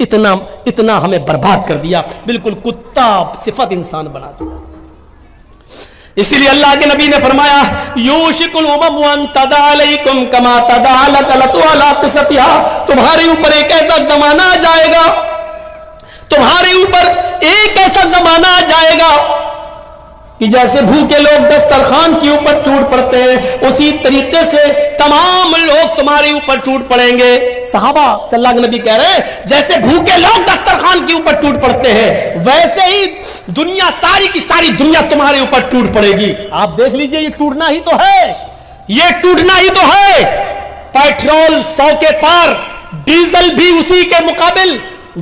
اتنا ہمیں برباد کر دیا، بالکل کتا صفت انسان بنا دیا۔ اسی لیے اللہ کے نبی نے فرمایا یوشک الامم ان تدع علیکم کما تدع القلۃ علی قصتها، تمہارے اوپر ایک ایسا زمانہ آ جائے گا، تمہارے اوپر ایک ایسا زمانہ آ جائے گا کہ جیسے بھوکے لوگ دسترخوان کے اوپر ٹوٹ پڑتے ہیں، اسی طریقے سے تمام لوگ تمہارے اوپر ٹوٹ پڑیں گے۔ صحابہ صلی اللہ علیہ نبی کہہ رہے ہیں جیسے بھوکے لوگ دسترخوان کے اوپر ٹوٹ پڑتے ہیں، ویسے ہی دنیا ساری کی ساری دنیا تمہارے اوپر ٹوٹ پڑے گی۔ آپ دیکھ لیجئے، یہ ٹوٹنا ہی تو ہے، یہ ٹوٹنا ہی تو ہے۔ پیٹرول 100 کے پار، ڈیزل بھی اسی کے مقابل،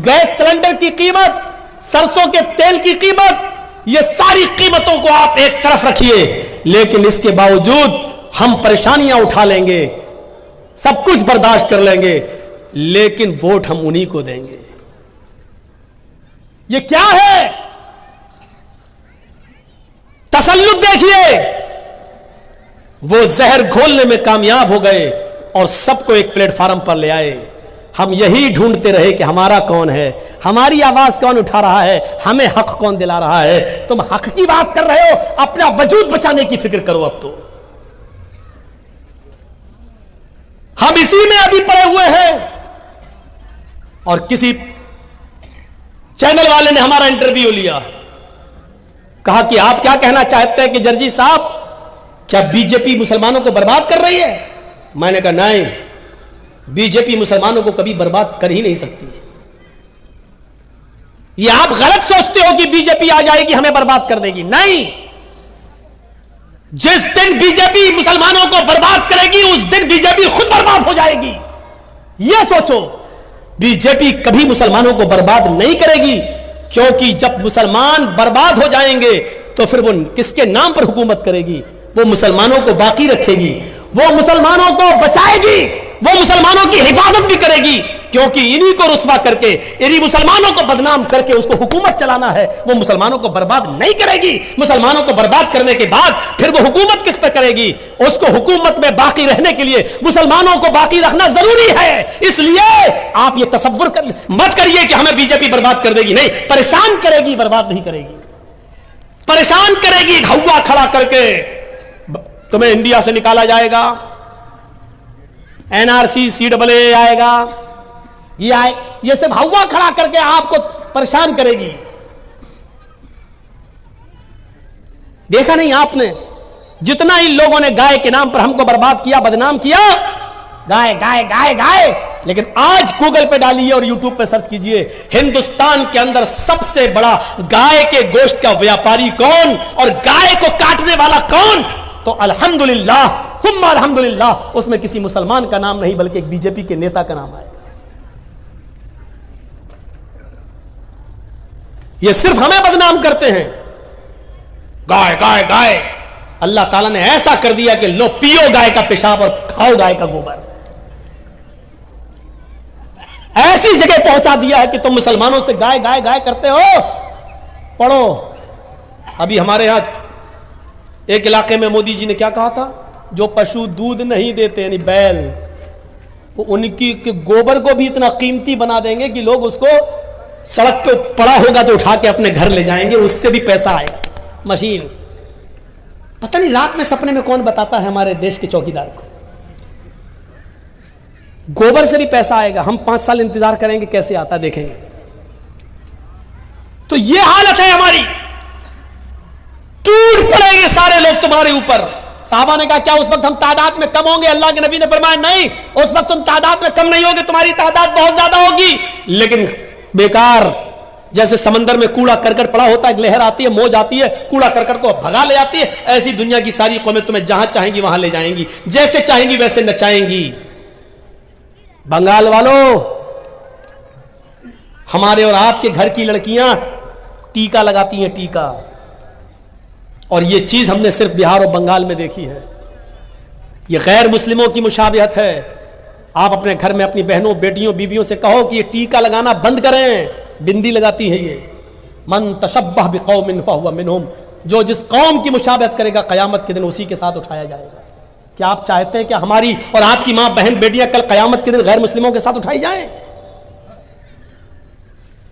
گیس سلنڈر کی قیمت، سرسوں کے تیل کی قیمت، یہ ساری قیمتوں کو آپ ایک طرف رکھیے، لیکن اس کے باوجود ہم پریشانیاں اٹھا لیں گے، سب کچھ برداشت کر لیں گے، لیکن ووٹ ہم انہی کو دیں گے۔ یہ کیا ہے؟ تسلط دیکھیے، وہ زہر گھولنے میں کامیاب ہو گئے اور سب کو ایک پلیٹ فارم پر لے آئے۔ ہم یہی ڈھونڈتے رہے کہ ہمارا کون ہے، ہماری آواز کون اٹھا رہا ہے، ہمیں حق کون دلا رہا ہے۔ تم حق کی بات کر رہے ہو، اپنا وجود بچانے کی فکر کرو۔ اب تو ہم اسی میں ابھی پڑے ہوئے ہیں، اور کسی چینل والے نے ہمارا انٹرویو لیا، کہا کہ آپ کیا کہنا چاہتے ہیں کہ جرجی صاحب کیا بی جے پی مسلمانوں کو برباد کر رہی ہے؟ میں نے کہا نہیں، بی جے پی مسلمانوں کو کبھی برباد کر ہی نہیں سکتی۔ یہ آپ غلط سوچتے ہو کہ بی جے پی آ جائے گی ہمیں برباد کر دے گی، نہیں۔ جس دن بی جے پی مسلمانوں کو برباد کرے گی اس دن بی جے پی خود برباد ہو جائے گی۔ یہ سوچو، بی جے پی کبھی مسلمانوں کو برباد نہیں کرے گی، کیونکہ جب مسلمان برباد ہو جائیں گے تو پھر وہ کس کے نام پر حکومت کرے گی؟ وہ مسلمانوں کو باقی رکھے گی، وہ مسلمانوں کو بچائے گی، وہ مسلمانوں کی حفاظت بھی کرے گی، کیونکہ انہی کو رسوا کر کے، انہی مسلمانوں کو بدنام کر کے اس کو حکومت چلانا ہے۔ وہ مسلمانوں کو برباد نہیں کرے گی۔ مسلمانوں کو برباد کرنے کے بعد پھر وہ حکومت کس پہ کرے گی؟ اس کو حکومت میں باقی رہنے کے لیے مسلمانوں کو باقی رکھنا ضروری ہے۔ اس لیے آپ یہ تصور مت کریے کہ ہمیں بی جے پی برباد کر دے گی، نہیں، پریشان کرے گی، برباد نہیں کرے گی۔ پریشان کرے گی، ہوا کھڑا کر کے تمہیں انڈیا سے نکالا جائے گا، این آر سی CAA آئے گا، یہ سب ہوا کھڑا کر کے آپ کو پریشان کرے گی۔ دیکھا نہیں آپ نے جتنا ہی لوگوں نے گائے کے نام پر ہم کو برباد کیا، بدنام کیا، گائے گائے گائے گائے، لیکن آج گوگل پہ ڈالیے اور یوٹیوب پہ سرچ کیجئے ہندوستان کے اندر سب سے بڑا گائے کے گوشت کا ویاپاری کون اور گائے کو کاٹنے والا کون؟ تو الحمدللہ ثم الحمدللہ اس میں کسی مسلمان کا نام نہیں بلکہ ایک بی جے پی کے نیتا کا نام آئے گا۔ یہ صرف ہمیں بدنام کرتے ہیں، گائے گائے گائے۔ اللہ تعالیٰ نے ایسا کر دیا کہ لو پیو گائے کا پیشاب اور کھاؤ گائے کا گوبر، ایسی جگہ پہنچا دیا ہے کہ تم مسلمانوں سے گائے گائے گائے کرتے ہو۔ پڑھو، ابھی ہمارے یہاں ایک علاقے میں مودی جی نے کیا کہا تھا، جو پشو دودھ نہیں دیتے یعنی بیل، وہ ان کی گوبر کو بھی اتنا قیمتی بنا دیں گے کہ لوگ اس کو سڑک پہ پڑا ہوگا تو اٹھا کے اپنے گھر لے جائیں گے، اس سے بھی پیسہ آئے گا۔ مشین، پتہ نہیں رات میں سپنے میں کون بتاتا ہے ہمارے دیش کے چوکیدار کو، گوبر سے بھی پیسہ آئے گا۔ ہم 5 سال انتظار کریں گے کیسے آتا دیکھیں گے۔ تو یہ حالت ہے ہماری، ٹوٹ پڑیں گے سارے لوگ تمہارے اوپر۔ صحابہ نے کہا کیا اس وقت ہم تعداد میں کم ہوں گے؟ اللہ کے نبی نے فرمایا نہیں، اس وقت تم تعداد میں کم نہیں ہوگے، تمہاری تعداد بہت زیادہ ہوگی، لیکن بیکار، جیسے سمندر میں کوڑا کرکٹ پڑا ہوتا ہے، ایک لہر آتی ہے، موج آتی ہے، کوڑا کرکٹ کو بھگا لے آتی ہے، ایسی دنیا کی ساری قومیں تمہیں جہاں چاہیں گی وہاں لے جائیں گی، جیسے چاہیں گی ویسے نچائیں گی۔ بنگال والوں، ہمارے اور آپ کے گھر کی لڑکیاں ٹیکا لگاتی ہیں، ٹیکا، اور یہ چیز ہم نے صرف بہار اور بنگال میں دیکھی ہے۔ یہ غیر مسلموں کی مشابہت ہے۔ آپ اپنے گھر میں اپنی بہنوں، بیٹیوں، بیویوں سے کہو کہ یہ ٹیکا لگانا بند کریں، بندی لگاتی ہے یہ۔ من تشبہ بقوم فہو منہم، جو جس قوم کی مشابہت کرے گا قیامت کے دن اسی کے ساتھ اٹھایا جائے گا۔ کیا آپ چاہتے ہیں کہ ہماری اور آپ کی ماں، بہن، بیٹیاں کل قیامت کے دن غیر مسلموں کے ساتھ اٹھائی جائیں؟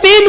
3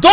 2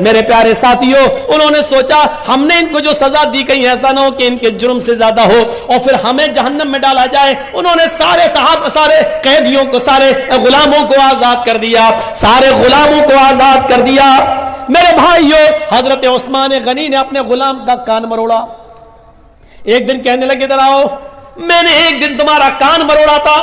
میرے پیارے ساتھیوں، انہوں نے سوچا ہم نے ان کو جو سزا دی کہیں ایسا نہ ہو کہ ان کے جرم سے زیادہ ہو اور پھر ہمیں جہنم میں ڈالا جائے۔ انہوں نے سارے قیدیوں کو، سارے غلاموں کو آزاد کر دیا، سارے غلاموں کو آزاد کر دیا۔ میرے بھائیوں، حضرت عثمان غنی نے اپنے غلام کا کان مروڑا۔ ایک دن کہنے لگے ادھر آؤ، میں نے ایک دن تمہارا کان مروڑا تھا،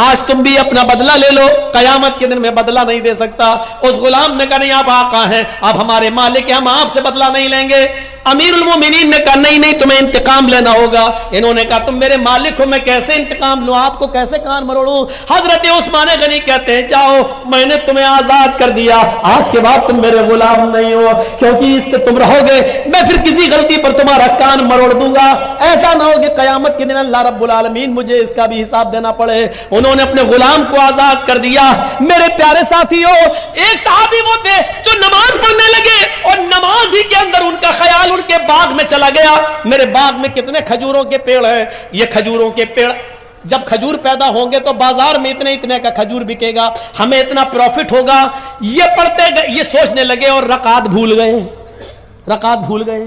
آج تم بھی اپنا بدلہ لے لو، قیامت کے دن میں بدلہ نہیں دے سکتا۔ اس غلام نے کہا نہیں، آپ آقا ہیں، آپ ہمارے مالک ہیں، ہم آپ سے بدلہ نہیں لیں گے۔ امیر المومنین نے کہا نہیں نہیں، تمہیں انتقام لینا ہوگا۔ انہوں نے کہا تم میرے مالک ہو، میں کیسے انتقام لوں، آپ کو کیسے کان مروڑوں؟ حضرت عثمان غنی کہتے ہیں جاؤ، میں نے تمہیں آزاد کر دیا، آج کے بعد تم میرے غلام نہیں ہو، کیونکہ اس سے تم رہو گے میں پھر کسی غلطی پر تمہارا کان مروڑ دوں گا، ایسا نہ ہو کہ قیامت کے دن اللہ رب العالمین مجھے اس کا بھی حساب دینا پڑے۔ انہوں نے اپنے غلام کو آزاد کر دیا۔ میرے پیارے ساتھیوں، ایک صحابی وہ تھے جو نماز پڑھنے لگے اور نماز ہی کے اندر ان کا خیال ان کے باغ میں چلا گیا۔ میرے باغ میں کتنے کھجوروں کے پیڑ ہیں، یہ کھجوروں کے پیڑ جب کھجور پیدا ہوں گے تو بازار میں اتنے کا کھجور بکے گا، ہمیں اتنا پروفٹ ہوگا۔ یہ پڑھتے گئے، یہ سوچنے لگے اور رکعت بھول گئے۔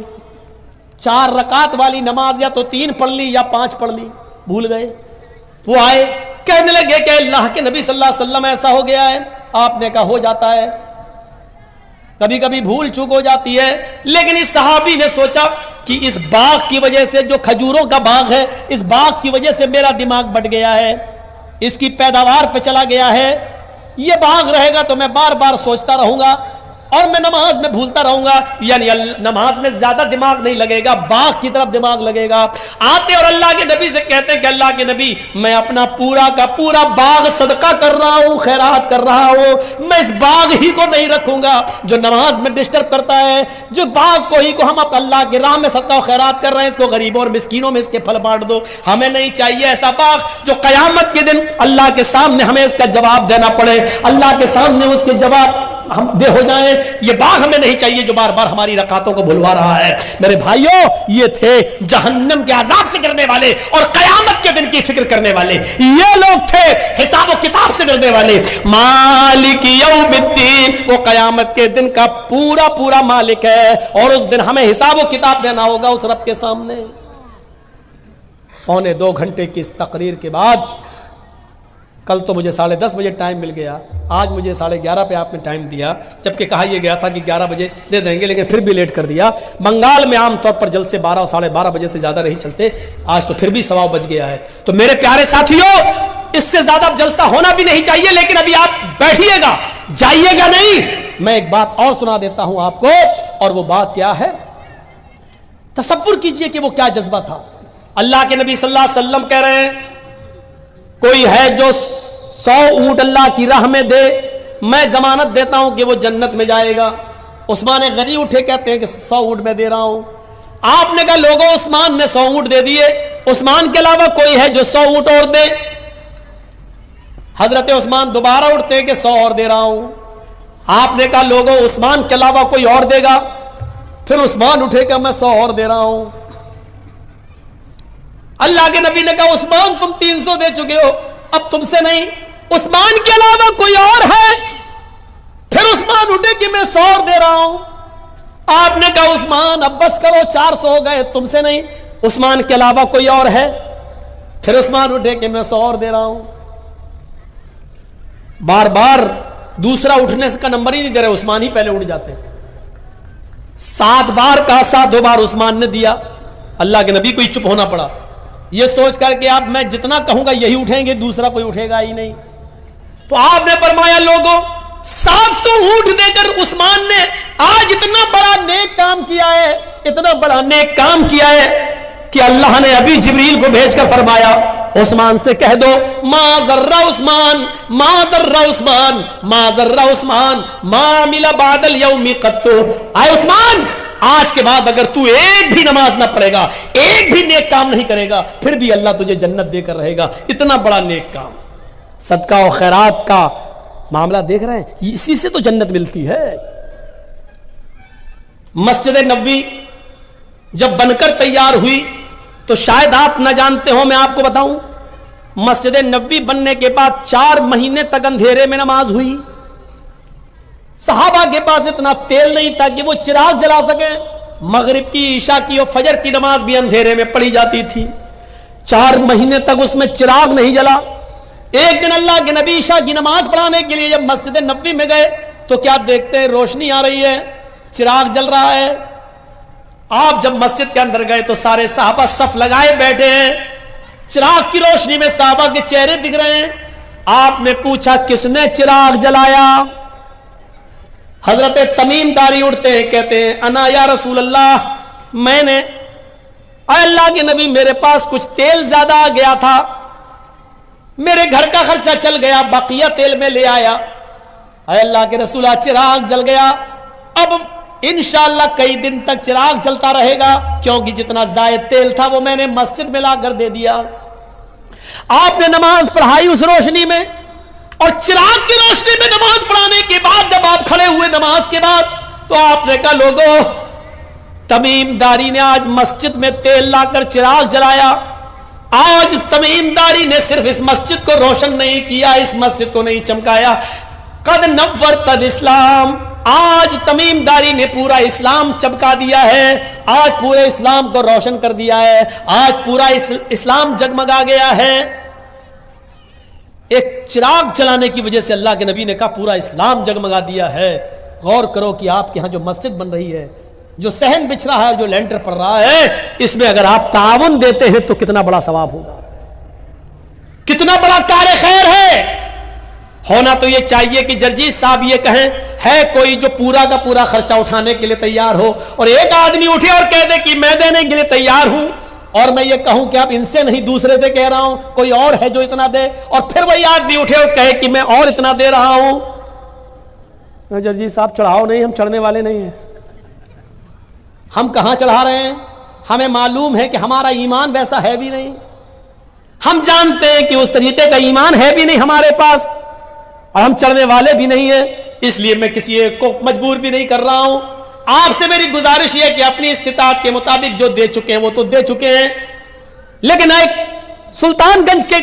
4 رکعت والی نماز یا تو 3 پڑھ لی یا 5 پڑھ لی، بھول گئے۔ وہ آئے کہنے لگے کہ اللہ کے نبی صلی اللہ علیہ وسلم ایسا ہو گیا ہے۔ آپ نے کہا ہو جاتا ہے، کبھی کبھی بھول چوک ہو جاتی ہے، لیکن اس صحابی نے سوچا کہ اس باغ کی وجہ سے، جو کھجوروں کا باغ ہے، اس باغ کی وجہ سے میرا دماغ بٹ گیا ہے، اس کی پیداوار پہ چلا گیا ہے، یہ باغ رہے گا تو میں بار بار سوچتا رہوں گا اور میں نماز میں بھولتا رہوں گا، یعنی نماز میں زیادہ دماغ نہیں لگے گا، باغ کی طرف دماغ لگے گا۔ آتے اور اللہ کے نبی سے کہتے ہیں کہ اللہ کے نبی، میں اپنا پورا کا پورا باغ صدقہ کر رہا ہوں، خیرات کر رہا ہوں، میں اس باغ ہی کو نہیں رکھوں گا جو نماز میں ڈسٹرب کرتا ہے، جو باغ کو ہی کو ہم اللہ کے راہ میں صدقہ و خیرات کر رہے ہیں، اس کو غریبوں اور مسکینوں میں اس کے پھل بانٹ دو۔ ہمیں نہیں چاہیے ایسا باغ جو قیامت کے دن اللہ کے سامنے ہمیں اس کا جواب دینا پڑے، اللہ کے سامنے اس کے جواب ہم دے ہو جائیں۔ یہ باغ ہمیں نہیں چاہیے جو بار بار ہماری رکعتوں کو بھلوا رہا ہے۔ میرے بھائیوں، یہ تھے جہنم کے عذاب سے ڈرنے والے اور قیامت کے دن کی فکر کرنے والے، یہ لوگ تھے حساب و کتاب سے ڈرنے والے۔ مالک یوم الدین، وہ قیامت کے دن کا پورا مالک ہے اور اس دن ہمیں حساب و کتاب دینا ہوگا اس رب کے سامنے۔ 2.25 گھنٹے کی تقریر کے بعد، کل تو مجھے 10:30 بجے ٹائم مل گیا، آج مجھے 11:30 پہ آپ نے ٹائم دیا، جبکہ کہا یہ گیا تھا کہ 11 بجے دے دیں گے، لیکن پھر بھی لیٹ کر دیا۔ بنگال میں عام طور پر جلسے 12 اور 12:30 بجے سے زیادہ نہیں چلتے، آج تو پھر بھی 1:15 بج گیا ہے۔ تو میرے پیارے ساتھیوں، اس سے زیادہ جلسہ ہونا بھی نہیں چاہیے، لیکن ابھی آپ بیٹھیے گا، جائیے گا نہیں۔ میں ایک بات اور سنا دیتا ہوں آپ کو، اور وہ بات کیا ہے، تصور کیجئے کہ وہ کیا جذبہ تھا۔ اللہ کے نبی صلی اللہ علیہ وسلم کہہ رہے ہیں کوئی ہے جو 100 اونٹ اللہ کی راہ میں دے، میں ضمانت دیتا ہوں کہ وہ جنت میں جائے گا۔ عثمان غنی اٹھے کہتے ہیں کہ 100 اونٹ میں دے رہا ہوں۔ آپ نے کہا لوگوں، عثمان نے 100 اونٹ دے دیے، عثمان کے علاوہ کوئی ہے جو 100 اونٹ اور دے؟ حضرت عثمان دوبارہ اٹھتے ہیں کہ 100 اور دے رہا ہوں۔ آپ نے کہا لوگوں، عثمان کے علاوہ کوئی اور دے گا؟ پھر عثمان اٹھے کہ میں 100 اور دے رہا ہوں۔ اللہ کے نبی نے کہا عثمان تم 300 دے چکے ہو، اب تم سے نہیں، عثمان کے علاوہ کوئی اور ہے؟ پھر عثمان اٹھے کہ میں 100 اور دے رہا ہوں۔ آپ نے کہا عثمان اب بس کرو، 400 ہو گئے، تم سے نہیں، عثمان کے علاوہ کوئی اور ہے؟ پھر عثمان اٹھے کہ میں 100 اور دے رہا ہوں۔ بار بار دوسرا اٹھنے کا نمبر ہی نہیں دے رہے، عثمان ہی پہلے اٹھ جاتے۔ 7 بار کہا، 7 بار عثمان نے دیا۔ اللہ کے نبی کو ہی چپ ہونا پڑا، یہ سوچ کر کہ اب میں جتنا کہوں گا یہی اٹھیں گے، دوسرا کوئی اٹھے گا ہی نہیں۔ تو آپ نے فرمایا لوگوں، 700 اونٹ دے کر عثمان نے آج اتنا بڑا نیک کام کیا ہے، اتنا بڑا نیک کام کیا ہے کہ اللہ نے ابھی جبریل کو بھیج کر فرمایا عثمان سے کہہ دو ما ذر عثمان ما ذر عثمان ما ذر عثمان ما عمل بعد اليوم قط۔ اے عثمان، آج کے بعد اگر تو ایک بھی نماز نہ پڑھے گا، ایک بھی نیک کام نہیں کرے گا، پھر بھی اللہ تجھے جنت دے کر رہے گا۔ اتنا بڑا نیک کام، صدقہ و خیرات کا معاملہ دیکھ رہے ہیں، اسی سے تو جنت ملتی ہے۔ مسجد نبوی جب بن کر تیار ہوئی تو شاید آپ نہ جانتے ہو، میں آپ کو بتاؤں، مسجد نبوی بننے کے بعد 4 مہینے تک اندھیرے میں نماز ہوئی، صحابہ کے پاس اتنا تیل نہیں تھا کہ وہ چراغ جلا سکے. مغرب کی، عشاء کی اور فجر کی نماز بھی اندھیرے میں پڑھی جاتی تھی. 4 مہینے تک اس میں چراغ نہیں جلا. ایک دن اللہ کے نبی عشاء کی نماز پڑھانے کے لیے جب مسجد نبوی میں گئے تو کیا دیکھتے ہیں؟ روشنی آ رہی ہے، چراغ جل رہا ہے. آپ جب مسجد کے اندر گئے تو سارے صحابہ صف لگائے بیٹھے ہیں، چراغ کی روشنی میں صحابہ کے چہرے دکھ رہے ہیں. آپ نے پوچھا کس نے چراغ جلایا؟ حضرت تمیم داری اٹھتے ہیں، کہتے ہیں انا یا رسول اللہ، میں نے. اے اللہ کے نبی میرے پاس کچھ تیل زیادہ آ گیا تھا، میرے گھر کا خرچہ چل گیا، بقیہ تیل میں لے آیا. اے اللہ کے رسول چراغ جل گیا، اب انشاءاللہ کئی دن تک چراغ چلتا رہے گا، کیونکہ جتنا زائد تیل تھا وہ میں نے مسجد میں لا کر دے دیا. آپ نے نماز پڑھائی اس روشنی میں، اور چراغ کی روشنی میں نماز پڑھانے کے بعد جب آپ کھڑے ہوئے نماز کے بعد تو آپ نے کہا لوگوں، تمیم داری نے آج مسجد میں تیل لا کر چراغ جلایا. آج تمیم داری نے صرف اس مسجد کو روشن نہیں کیا، اس مسجد کو نہیں چمکایا، قد نورت الاسلام، آج تمیم داری نے پورا اسلام چمکا دیا ہے، آج پورے اسلام کو روشن کر دیا ہے، آج پورا اسلام جگمگا گیا ہے. ایک چراغ چلانے کی وجہ سے اللہ کے نبی نے کہا پورا اسلام جگمگا دیا ہے. غور کرو کہ آپ کے ہاں جو مسجد بن رہی ہے، جو صحن بچھ رہا ہے، جو لینٹر پڑ رہا ہے، اس میں اگر آپ تعاون دیتے ہیں تو کتنا بڑا ثواب ہوگا، کتنا بڑا کار خیر ہے. ہونا تو یہ چاہیے کہ جرجیت صاحب یہ کہیں ہے کوئی جو پورا کا پورا خرچہ اٹھانے کے لیے تیار ہو، اور ایک آدمی اٹھے اور کہہ دے کہ میں دینے کے لیے تیار ہوں، اور میں یہ کہوں کہ اب ان سے نہیں دوسرے سے کہہ رہا ہوں، کوئی اور ہے جو اتنا دے، اور پھر وہی آدمی اٹھے اور کہے کہ میں اور اتنا دے رہا ہوں. جرجیت صاحب چڑھاؤ نہیں، ہم چڑھنے والے نہیں ہیں. ہم کہاں چڑھا رہے ہیں؟ ہمیں معلوم ہے کہ ہمارا ایمان ویسا ہے بھی نہیں. ہم جانتے ہیں کہ اس طریقے کا ایمان ہے بھی نہیں ہمارے پاس، اور ہم چڑھنے والے بھی نہیں ہیں. اس لیے میں کسی ایک کو مجبور بھی نہیں کر رہا ہوں. آپ سے میری گزارش یہ کہ اپنی استطاعت کے مطابق جو دے چکے ہیں وہ تو دے چکے ہیں، لیکن ایک سلطان گنج کے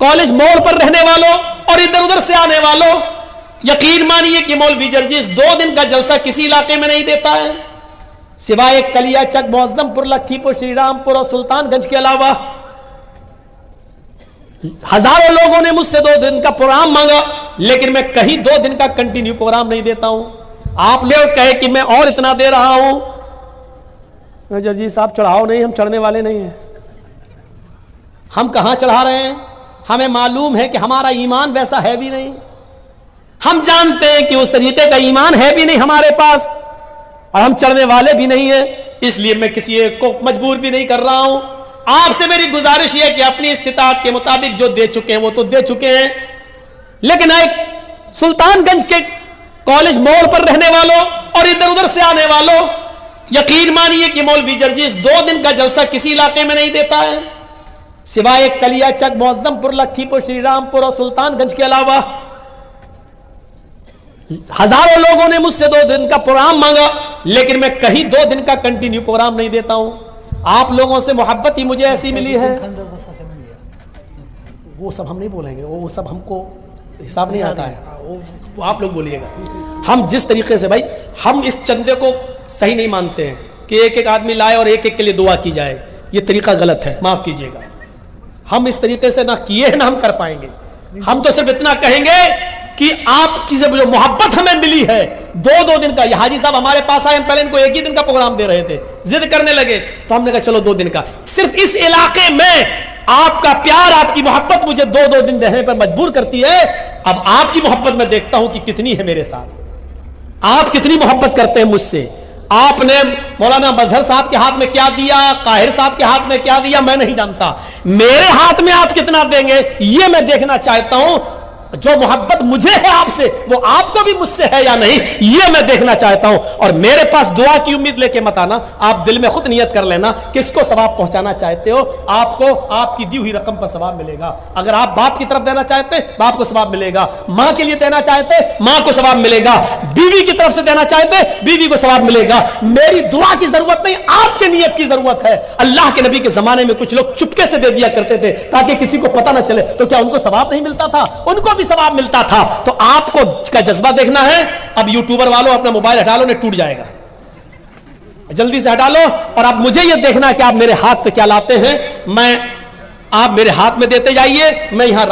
کالج موڑ پر رہنے والوں اور ادھر ادھر سے آنے والوں، یقین مانیے کہ مولوی جرجیس 2 دن کا جلسہ کسی علاقے میں نہیں دیتا ہے، سوائے کلیا چک، معظم پور، لکھی پور، شری رام پور اور سلطان گنج کے علاوہ. ہزاروں لوگوں نے مجھ سے 2 دن کا پروگرام مانگا، لیکن میں کہیں 2 دن کا کنٹینیو پروگرام نہیں دیتا ہوں. آپ لے اور کہے کہ میں اور اتنا دے رہا ہوں. جی صاحب چڑھاؤ نہیں، ہم چڑھنے والے نہیں ہیں. ہم کہاں چڑھا رہے ہیں؟ ہمیں معلوم ہے کہ ہمارا ایمان ویسا ہے بھی نہیں. ہم جانتے ہیں کہ اس طریقے کا ایمان ہے بھی نہیں ہمارے پاس، اور ہم چڑھنے والے بھی نہیں ہیں. اس لیے میں کسی ایک کو مجبور بھی نہیں کر رہا ہوں. آپ سے میری گزارش یہ کہ اپنی استطاعت کے مطابق جو دے چکے ہیں وہ تو دے چکے ہیں، لیکن ایک سلطان گنج کے کالج موڑ پر رہنے والوں اور ادھر ادھر سے آنے والوں، یقین مانیے کہ مولوی جرجیس 2 دن کا جلسہ کسی علاقے میں نہیں دیتا ہے، سوائے کلیا چک، معظم پور، لکھی پور، شری رام پور اور سلطان گنج کے علاوہ. ہزاروں لوگوں نے مجھ سے 2 دن کا پروگرام مانگا، لیکن میں کہیں 2 دن کا کنٹینیو پروگرام نہیں دیتا ہوں. آپ لوگوں سے محبت ہی مجھے ایسی ملی ہے. وہ سب ہم نہیں بولیں گے، وہ سب ہم کو حساب نہیں آتا ہے، وہ آپ لوگ بولیے گا. ہم جس طریقے سے، بھائی ہم اس چندے کو صحیح نہیں مانتے ہیں کہ ایک ایک آدمی لائے اور ایک ایک کے لیے دعا کی جائے. یہ طریقہ غلط ہے، معاف کیجیے گا. ہم اس طریقے سے نہ کیے نہ ہم کر پائیں گے. ہم تو صرف اتنا کہیں گے کہ آپ کی جو محبت ہمیں ملی ہے 2 دن کا. یہ حاجی صاحب ہمارے پاس آئے، ہم پہلے ان کو 1 ہی دن کا پروگرام دے رہے تھے، ضد کرنے لگے تو ہم نے کہا چلو 2 دن کا. صرف اس علاقے میں آپ کا پیار، آپ کی محبت مجھے 2 دن دینے پر مجبور کرتی ہے. اب آپ کی محبت میں دیکھتا ہوں کہ کتنی ہے میرے ساتھ، آپ کتنی محبت کرتے ہیں مجھ سے. آپ نے مولانا مظہر صاحب کے ہاتھ میں کیا دیا، قاہر صاحب کے ہاتھ میں کیا دیا، میں نہیں جانتا. میرے ہاتھ میں آپ کتنا دیں گے یہ میں دیکھنا چاہتا ہوں. جو محبت مجھے ہے آپ سے وہ آپ کو بھی مجھ سے ہے یا نہیں یہ میں دیکھنا چاہتا ہوں. اور میرے پاس دعا کی امید لے کے مت آنا، آپ دل میں خود نیت کر لینا کس کو ثواب پہنچانا چاہتے ہو. آپ کو آپ کی دی ہوئی رقم پر ثواب ملے گا. اگر آپ باپ کی طرف دینا چاہتے باپ کو ثواب ملے گا، ماں کے لیے دینا چاہتے ماں کو ثواب ملے گا، بیوی کی طرف سے دینا چاہتے بیوی کو ثواب ملے گا. میری دعا کی ضرورت نہیں، آپ کی نیت کی ضرورت ہے. اللہ کے نبی کے زمانے میں کچھ لوگ چپکے سے دے دیا کرتے تھے تاکہ کسی کو پتہ نہ چلے، تو کیا ان کو ثواب نہیں ملتا تھا؟ ان کو بھی بھی ثواب ملتا تھا. تو آپ کو کا جذبہ دیکھنا ہے. اب یوٹیوبر والوں اپنا موبائل ہٹا لو, نہیں ٹوٹ جائے گا, جلدی سے ہٹا لو. اور اب مجھے یہ دیکھنا ہے کہ آپ میرے ہاتھ پہ کیا لاتے ہیں. آپ میرے ہاتھ میں دیتے جائیے, میں یہاں